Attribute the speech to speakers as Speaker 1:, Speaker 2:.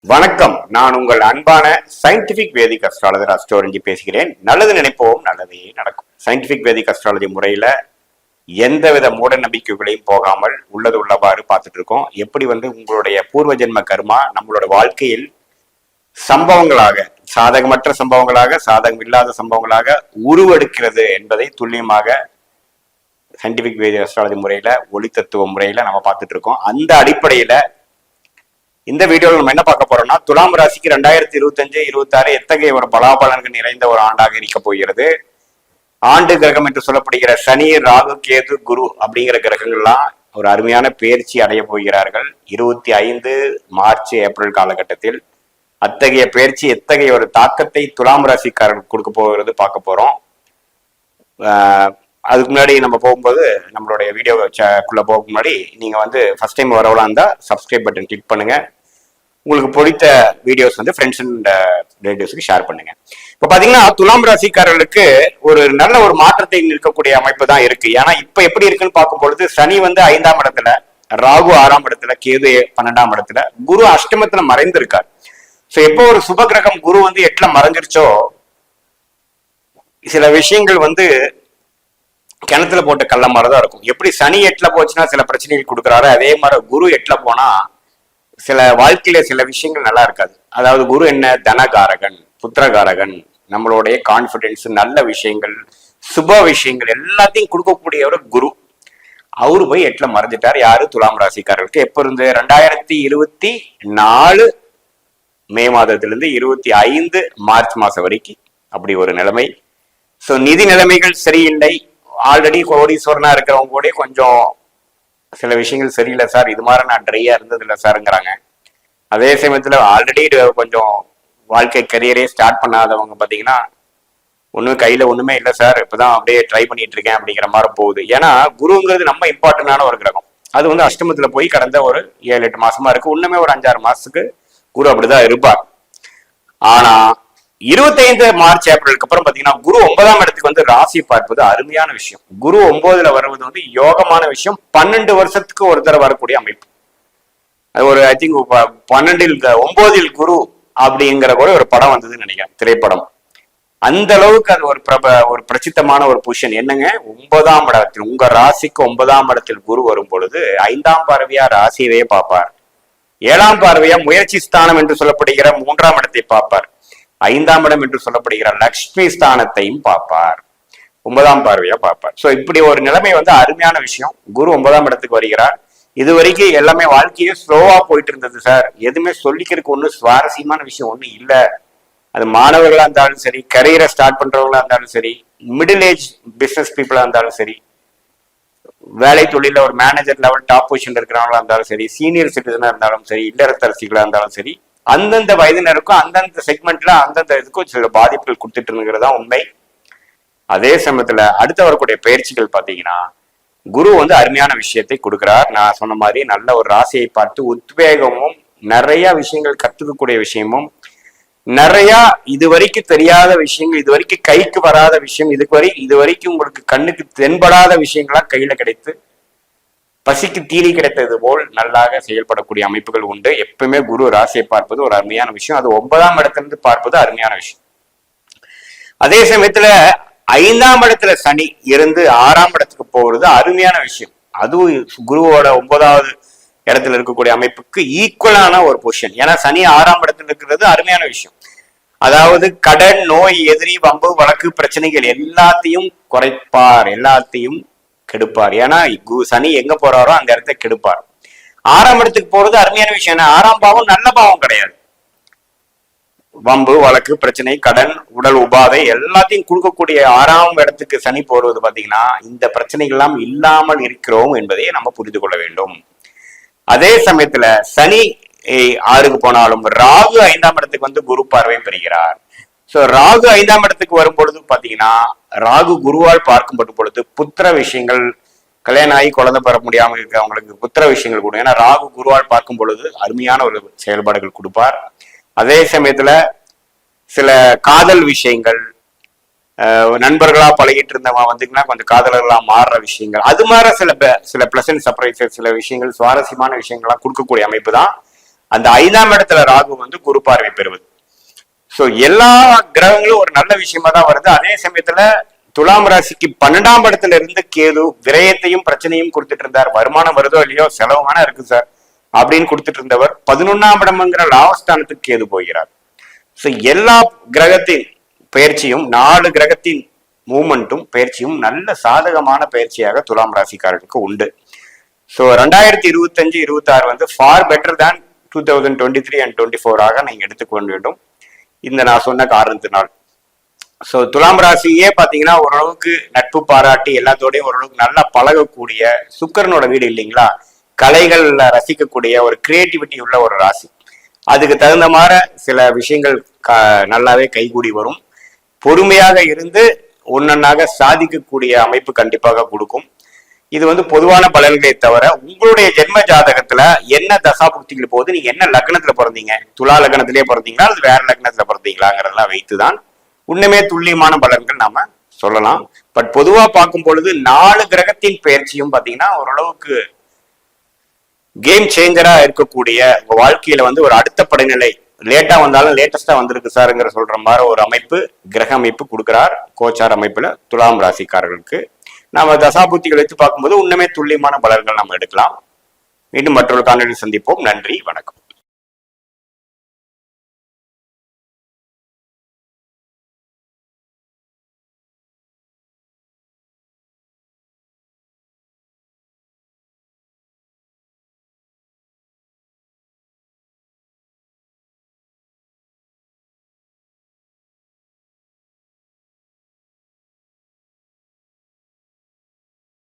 Speaker 1: வணக்கம். நான் உங்கள் அன்பான சயின்டிபிக் வேதிக் அஸ்ட்ராலஜர் அஸ்ட்ரோரஞ்சி பேசுகிறேன். நல்லது நினைப்போம், நல்லதே நடக்கும். சயின்டிபிக் வேதிக் அஸ்ட்ராலஜி முறையில எந்தவித மூட நம்பிக்கைகளையும் போகாமல் உள்ளது உள்ளவாறு பார்த்துட்டு இருக்கோம். எப்படி உங்களுடைய பூர்வ ஜென்ம கர்மா நம்மளோட வாழ்க்கையில் சம்பவங்களாக, சாதகமற்ற சம்பவங்களாக, சாதகம் இல்லாத சம்பவங்களாக உருவெடுக்கிறது என்பதை துல்லியமாக சயின்டிபிக் வேதிக் அஸ்ட்ராலஜி முறையில, ஒளி தத்துவ முறையில நம்ம பார்த்துட்டு இருக்கோம். அந்த அடிப்படையில இந்த வீடியோவில் நம்ம என்ன பார்க்க போறோம்னா, துலாம் ராசிக்கு 2025-26 எத்தகைய ஒரு பலாபலன்கள் நிறைந்த ஒரு ஆண்டாக இருக்க போகிறது. ஆண்டு கிரகம் என்று சொல்லப்படுகிற சனி, ராகு, கேது, குரு அப்படிங்கிற கிரகங்கள்லாம் ஒரு அருமையான பயிற்சி அடைய போகிறார்கள் 25 மார்ச் ஏப்ரல் காலகட்டத்தில். அத்தகைய பயிற்சி எத்தகைய ஒரு தாக்கத்தை துலாம் ராசிக்காரர்கள் கொடுக்க போகிறது பார்க்க போறோம். அதுக்கு முன்னாடி நம்ம போகும்போது, நம்மளுடைய வீடியோக்குள்ள போக முன்னாடி நீங்க ஃபர்ஸ்ட் டைம் வரவளா இருந்தா சப்ஸ்கிரைப் பட்டன் கிளிக் பண்ணுங்க. உங்களுக்கு பிடித்த வீடியோஸ் ஃப்ரெண்ட்ஸ் அண்ட் ரிலேட்டிவ்ஸ்க்கு ஷேர் பண்ணுங்க. இப்ப பாத்தீங்கன்னா துலாம் ராசிக்காரர்களுக்கு ஒரு நல்ல ஒரு மாற்றத்தை நிற்கக்கூடிய அமைப்பு தான் இருக்கு. ஏன்னா இப்ப எப்படி இருக்குன்னு பார்க்கும்பொழுது, சனி 5ஆம் இடத்துல, ராகு 6ஆம் இடத்துல, கேது 12ஆம் இடத்துல, குரு அஷ்டமத்துல மறைந்திருக்கார். சோ எப்போ ஒரு சுப கிரகம் குரு 8ல மறைஞ்சிருச்சோ, சில விஷயங்கள் கிணத்துல போட்ட கள்ள மாதிரிதான் இருக்கும். எப்படி சனி 8ல போச்சுன்னா சில பிரச்சனைகள் கொடுக்குறாரு, அதே மாதிரி குரு 8ல போனா சில வாழ்க்கையில சில விஷயங்கள் நல்லா இருக்காது. அதாவது குரு என்ன, தனகாரகன், புத்திரகாரகன், நம்மளுடைய கான்பிடன்ஸ், நல்ல விஷயங்கள், சுப விஷயங்கள் எல்லாத்தையும் கொடுக்கக்கூடிய ஒரு குரு. அவரு போய் 8ல மறைஞ்சிட்டார். யாரு? துலாம் ராசிக்காரர்களுக்கு. எப்ப இருந்து? 2024 மே மாதத்திலிருந்து 25 மார்ச் மாசம் வரைக்கும் அப்படி ஒரு நிலைமை. சோ நிதி நிலைமைகள் சரியில்லை. ஆல்ரெடி கோடீஸ்வரனா இருக்கிறவங்க கூட கொஞ்சம் சில விஷயங்கள் சரியில்லை சார், இது மாதிரி நான் ட்ரையா இருந்தது இல்லை சாருங்கிறாங்க. அதே சமயத்துல ஆல்ரெடி கொஞ்சம் வாழ்க்கை கரியரே ஸ்டார்ட் பண்ணாதவங்க பாத்தீங்கன்னா கையில ஒண்ணுமே இல்லை சார், இப்பதான் அப்படியே ட்ரை பண்ணிட்டு இருக்கேன் அப்படிங்கிற மாதிரி போகுது. ஏன்னா குருங்கிறது நம்ம இம்பார்ட்டன்டான ஒரு கிரகம். அது அஷ்டமத்துல போய் கடந்த ஒரு 7-8 மாசமா இருக்கு. இன்னுமே ஒரு 5-6 மாசத்துக்கு குரு அப்படிதான் இருப்பார். ஆனா 25 மார்ச் ஏப்ரலுக்கு அப்புறம் பாத்தீங்கன்னா குரு 9ஆம் இடத்துக்கு ராசி பார்ப்பது அருமையான விஷயம். குரு 9ல வருவது யோகமான விஷயம். 12 வருஷத்துக்கு ஒரு தடவை வரக்கூடிய அமைப்பு. அது ஒரு ஐ திங்க் 9 குரு அப்படிங்கிற கூட ஒரு படம் வந்ததுன்னு நினைக்கிறேன், திரைப்படம். அந்த அளவுக்கு அது ஒரு பிரசித்தமான ஒரு பொசிஷன். என்னங்க, 9ஆம் இடத்தில், உங்க ராசிக்கு 9ஆம் இடத்தில் குரு வரும் பொழுது 5ஆம் பார்வையா ராசியவே பார்ப்பார். 7ஆம் பார்வையா முயற்சி ஸ்தானம் என்று சொல்லப்படுகிற 3ஆம் இடத்தை பார்ப்பார். 5ஆம் இடம் என்று சொல்லப்படுகிற லக்ஷ்மி ஸ்தானத்தையும் பார்ப்பார். 9ஆம் பார்வையா பார்ப்பார். சோ இப்படி ஒரு நிலைமை அருமையான விஷயம். குரு 9ஆம் இடத்துக்கு வருகிறார். இது வரைக்கும் எல்லாமே வாழ்க்கையே ஸ்லோவா போயிட்டு இருந்தது சார், எதுவுமே சொல்லிக்கிறதுக்கு ஒன்றும் சுவாரஸ்யமான விஷயம் ஒன்றும் இல்லை. அது மாணவர்களா இருந்தாலும் சரி, கரியரை ஸ்டார்ட் பண்றவங்களா இருந்தாலும் சரி, மிடில் ஏஜ் பிசினஸ் பீப்புளா இருந்தாலும் சரி, வேலை தொழில ஒரு மேனேஜர் லெவல் டாப் பொசிஷன் இருக்கிறவங்களா இருந்தாலும் சரி, சீனியர் சிட்டிசனா இருந்தாலும் சரி, இல்லறத்தரசிகளா இருந்தாலும் சரி, அந்தந்த வயதினருக்கும் அந்தந்த செக்மெண்ட்ல அந்தந்த இதுக்கும் சில பாதிப்புகள் கொடுத்துட்டு இருங்கிறதா உண்மை. அதே சமயத்துல அடுத்த வரக்கூடிய பயிற்சிகள் பாத்தீங்கன்னா குரு அருமையான விஷயத்தை கொடுக்கிறார். நான் சொன்ன மாதிரி நல்ல ஒரு ராசியை பார்த்து உத்வேகமும், நிறைய விஷயங்கள் கத்துக்கக்கூடிய விஷயமும், நிறைய இதுவரைக்கும் தெரியாத விஷயங்கள், இதுவரைக்கும் கைக்கு வராத விஷயம், இதுவரைக்கும் உங்களுக்கு கண்ணுக்கு தென்படாத விஷயங்களா கையில கிடைத்து பசிக்கு தீனி கிடைத்தது போல் நல்லாக செயல்படக்கூடிய அமைப்புகள் உண்டு. எப்பவுமே குரு ராசியை பார்ப்பது ஒரு அருமையான விஷயம். அது 9ஆம் இடத்திலிருந்து பார்ப்பது அருமையான விஷயம். அதே சமயத்துல 5ஆம் இடத்துல சனி இருந்து 6ஆம் இடத்துக்கு போகிறது அருமையான விஷயம். அதுவும் குருவோட 9வது இடத்துல இருக்கக்கூடிய அமைப்புக்கு ஈக்குவலான ஒரு பொசிஷன். ஏன்னா சனி 6ஆம் இடத்துல இருக்கிறது அருமையான விஷயம். அதாவது கடன், நோய், எதிரி, வம்பு, வழக்கு, பிரச்சனைகள் எல்லாத்தையும் குறைப்பார், எல்லாத்தையும் கெடுப்பார். ஏன்னா சனி எங்க போறாரோ அந்த இடத்த கெடுப்பார். 6ஆம் இடத்துக்கு போறது அருமையான விஷயம். ஏன்னா 6ஆம் பாவம் நல்ல பாவம் கிடையாது. வம்பு, வழக்கு, பிரச்சனை, கடன், உடல் உபாதை எல்லாத்தையும் கொடுக்கக்கூடிய 6ஆம் இடத்துக்கு சனி போறது பாத்தீங்கன்னா இந்த பிரச்சனைகள் எல்லாம் இல்லாமல் இருக்கிறோம் என்பதை நம்ம புரிந்து கொள்ள வேண்டும். அதே சமயத்துல சனி 6க்கு போனாலும் ராகு 5ஆம் இடத்துக்கு குரு பார்வை பெறுகிறார். சோ ராகு 5ஆம் இடத்துக்கு வரும் பொழுது பாத்தீங்கன்னா, ராகு குருவால் பார்க்கப்படும் பொழுது புத்திர விஷயங்கள், கல்யாணம் ஆகி குழந்தை பெற முடியாம இருக்கிறவங்களுக்கு புத்திர விஷயங்கள் கூட, ஏன்னா ராகு குருவால் பார்க்கும் பொழுது அருமையான ஒரு செயல்பாடுகள் கொடுப்பார். அதே சமயத்துல சில காதல் விஷயங்கள், நண்பர்களா பழகிட்டு இருந்தவங்க கொஞ்சம் காதலர்களா மாறுற விஷயங்கள், அது மாதிரி சில பிளசன்ட் சர்ப்ரைசஸ், சில விஷயங்கள், சுவாரஸ்யமான விஷயங்கள்லாம் கொடுக்கக்கூடிய அமைப்பு தான் அந்த 5ஆம் இடத்துல ராகு வந்து குரு பார்வை பெறுவது. சோ எல்லா கிரகங்களும் ஒரு நல்ல விஷயமா தான் வருது. அதே சமயத்துல துலாம் ராசிக்கு 12ஆம் இடத்துல இருந்து கேது விரயத்தையும் பிரச்சனையும் கொடுத்துட்டு இருந்தார். வருமானம் வருதோ இல்லையோ செலவு வேணா இருக்கு சார் அப்படின்னு கொடுத்துட்டு இருந்தவர் 11ஆம் இடம்ங்கிற லாபஸ்தானத்துக்கு கேது போகிறார். சோ எல்லா கிரகத்தின் பயிற்சியும் 4 கிரகத்தின் மூமெண்ட்டும் பயிற்சியும் நல்ல சாதகமான பயிற்சியாக துலாம் ராசிக்காரர்களுக்கு உண்டு. ஸோ 2025-26 வந்து ஃபார் பெட்டர் தேன் 2023 and 24 நீங்க எடுத்துக்கொள்ள வேண்டும் இந்த நான் சொன்ன காரணத்தினால். ஸோ துலாம் ராசியே பார்த்தீங்கன்னா ஓரளவுக்கு நட்பு பாராட்டி எல்லாத்தோடையும் ஓரளவுக்கு நல்லா பழகக்கூடிய சுக்கரனோட வீடு இல்லைங்களா, கலைகள்ல ரசிக்கக்கூடிய ஒரு கிரியேட்டிவிட்டி உள்ள ஒரு ராசி. அதுக்கு தகுந்த மாதிரி சில விஷயங்கள் நல்லாவே கைகூடி வரும். பொறுமையாக இருந்து ஒன்னொன்னாக சாதிக்கக்கூடிய அமைப்பு கண்டிப்பாக கொடுக்கும். இது வந்து பொதுவான பலன்களை தவிர உங்களுடைய ஜென்ம ஜாதகத்துல என்ன தசாபுக்திகள் போகுது, நீங்க என்ன லக்னத்துல பிறந்தீங்க, துலா லக்னத்திலேயே பிறந்தீங்களா அது வேற லக்னத்துல பிறந்தீங்களாங்கிறதெல்லாம் வைத்துதான் உண்மையே துல்லியமான பலன்கள் நாம சொல்லலாம். பட் பொதுவா பார்க்கும் பொழுது 4 கிரகத்தின் பயிற்சியும் பாத்தீங்கன்னா ஓரளவுக்கு கேம் சேஞ்சரா இருக்கக்கூடிய உங்க வாழ்க்கையில வந்து ஒரு அடுத்த படிநிலை லேட்டா வந்தாலும் லேட்டஸ்டா வந்திருக்கு சாருங்கிற சொல்ற மாதிரி ஒரு அமைப்பு கிரக அமைப்பு கொடுக்கிறார் கோச்சார் அமைப்புல துலாம் ராசிக்காரர்களுக்கு. நாம தசாபுத்திகள் வச்சு பார்க்கும்போது உண்மையே துல்லியமான பலன்கள் நம்ம எடுக்கலாம். மீண்டும் மற்றொரு காணொலியில் சந்திப்போம். நன்றி, வணக்கம்.